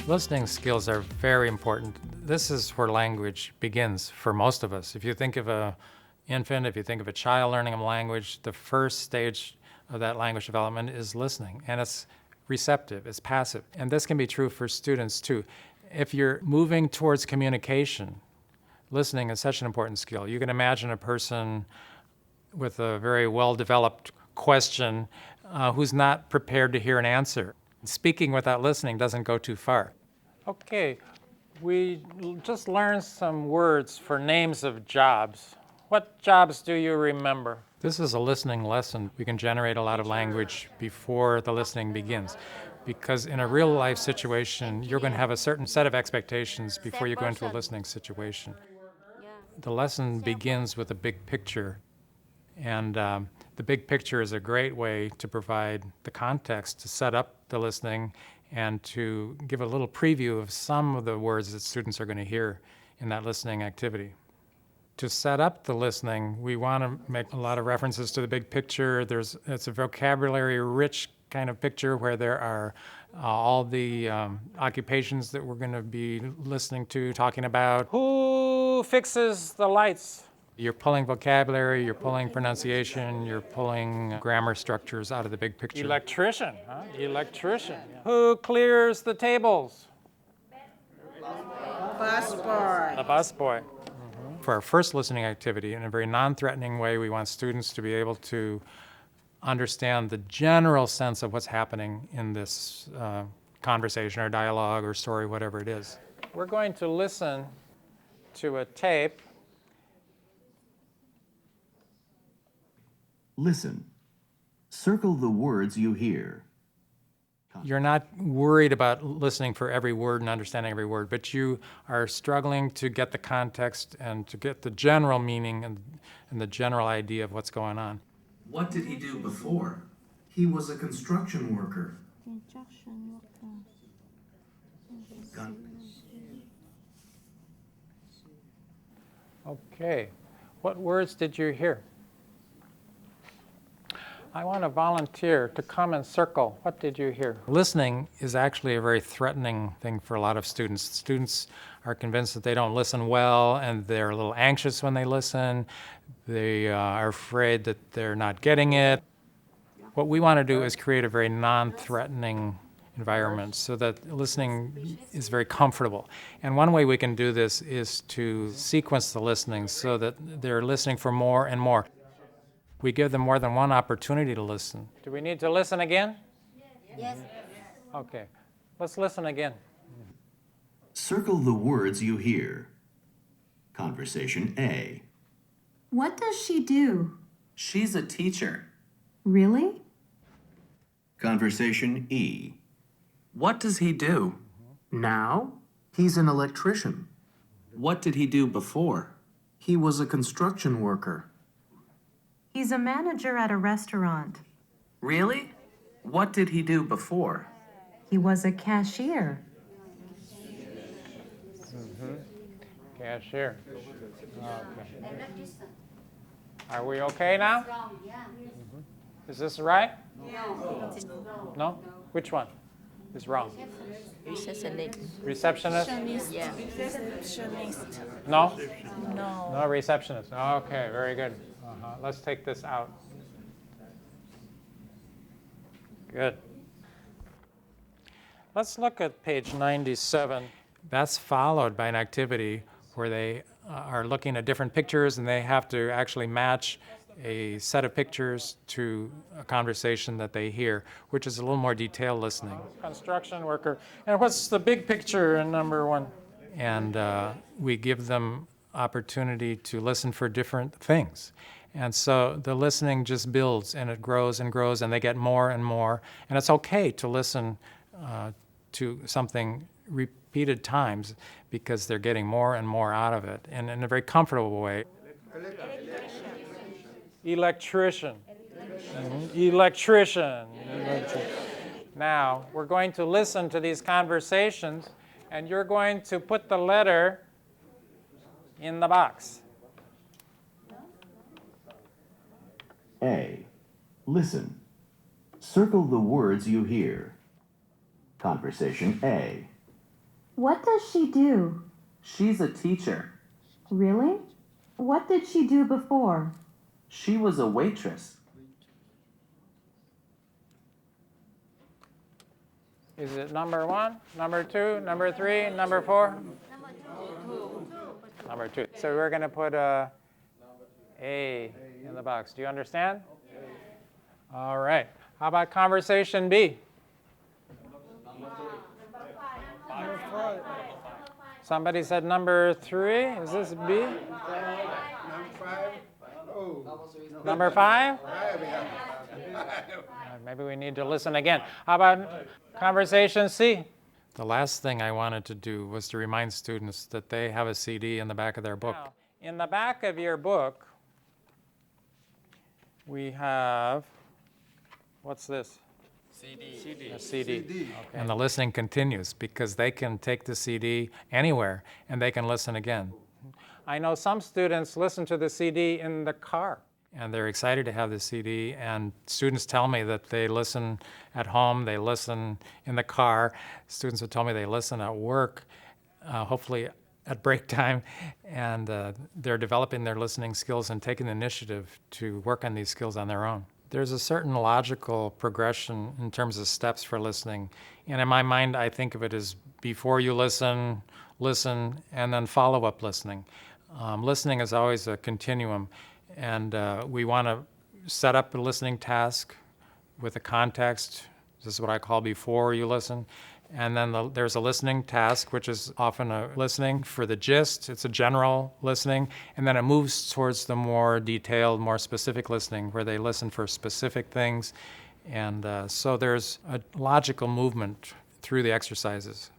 Listening skills are very important. This is where language begins for most of us. If you think of an infant, if you think of a child learning a language, the first stage of that language development is listening, and it's receptive, it's passive. And this can be true for students too. If you're moving towards communication, listening is such an important skill. You can imagine a person with a very well-developed question who's not prepared to hear an answer. Speaking without listening doesn't go too far. Okay, we just learned some words for names of jobs. What jobs do you remember? This is a listening lesson. We can generate a lot of language before the listening begins. Because in a real life situation, you're going to have a certain set of expectations before you go into a listening situation. The lesson begins with a big picture. And the big picture is a great way to provide the context to set up the listening and to give a little preview of some of the words that students are going to hear in that listening activity. To set up the listening, we want to make a lot of references to the big picture. It's a vocabulary-rich kind of picture where there are all the occupations that we're going to be listening to, talking about. Who fixes the lights? You're pulling vocabulary, you're pulling pronunciation, you're pulling grammar structures out of the big picture. Electrician, huh? Electrician. Yeah. Who clears the tables? Busboy. The busboy. For our first listening activity, in a very non-threatening way, we want students to be able to understand the general sense of what's happening in this conversation or dialogue or story, whatever it is. We're going to listen to a tape. Listen. Circle the words you hear. You're not worried about listening for every word and understanding every word, but you are struggling to get the context and to get the general meaning and the general idea of what's going on. What did he do before? He was a construction worker. Okay, what words did you hear? I want to volunteer to come and circle. What did you hear? Listening is actually a very threatening thing for a lot of students. Students are convinced that they don't listen well, and they're a little anxious when they listen. They are afraid that they're not getting it. What we want to do is create a very non-threatening environment so that listening is very comfortable. And one way we can do this is to sequence the listening so that they're listening for more and more. We give them more than one opportunity to listen. Do we need to listen again? Yes. Okay, let's listen again. Circle the words you hear. Conversation A. What does she do? She's a teacher. Really? Conversation E. What does he do? Now, he's an electrician. What did he do before? He was a construction worker. He's a manager at a restaurant. Really? What did he do before? He was a cashier. Cashier. Okay. Are we okay now? Is this right? No? Which one is wrong? Receptionist. Receptionist? Yeah. No? No. No receptionist. Okay, very good. Let's take this out. Good. Let's look at page 97. That's followed by an activity where they are looking at different pictures and they have to actually match a set of pictures to a conversation that they hear, which is a little more detailed listening. Construction worker. And what's the big picture in number one? And we give them opportunity to listen for different things. And so the listening just builds and it grows and grows and they get more and more. And it's okay to listen to something repeated times because they're getting more and more out of it and in a very comfortable way. Electrician. Electrician. Now, we're going to listen to these conversations and you're going to put the letter in the box. A. Listen. Circle the words you hear. Conversation A. What does she do? She's a teacher. Really? What did she do before? She was a waitress. Is it number 1, number 2, number 3, number 4? Number 2. So we're going to put a in the box. Do you understand? All right. How about conversation B? Somebody said number 3. Is this B? Number 5? Maybe we need to listen again. How about conversation C? The last thing I wanted to do was to remind students that they have a CD in the back of their book. Now, in the back of your book, we have, what's this? A CD. Okay. And the listening continues because they can take the CD anywhere and they can listen again. I know some students listen to the CD in the car and they're excited to have the CD, and students tell me that they listen at home, they listen in the car. Students have told me they listen at work, hopefully at break time, and they're developing their listening skills and taking the initiative to work on these skills on their own. There's a certain logical progression in terms of steps for listening. And in my mind, I think of it as before you listen, and then follow-up listening. Listening is always a continuum, and we want to set up a listening task with a context. This is what I call before you listen. And then there's a listening task, which is often a listening for the gist. It's a general listening. And then it moves towards the more detailed, more specific listening, where they listen for specific things. And so there's a logical movement through the exercises.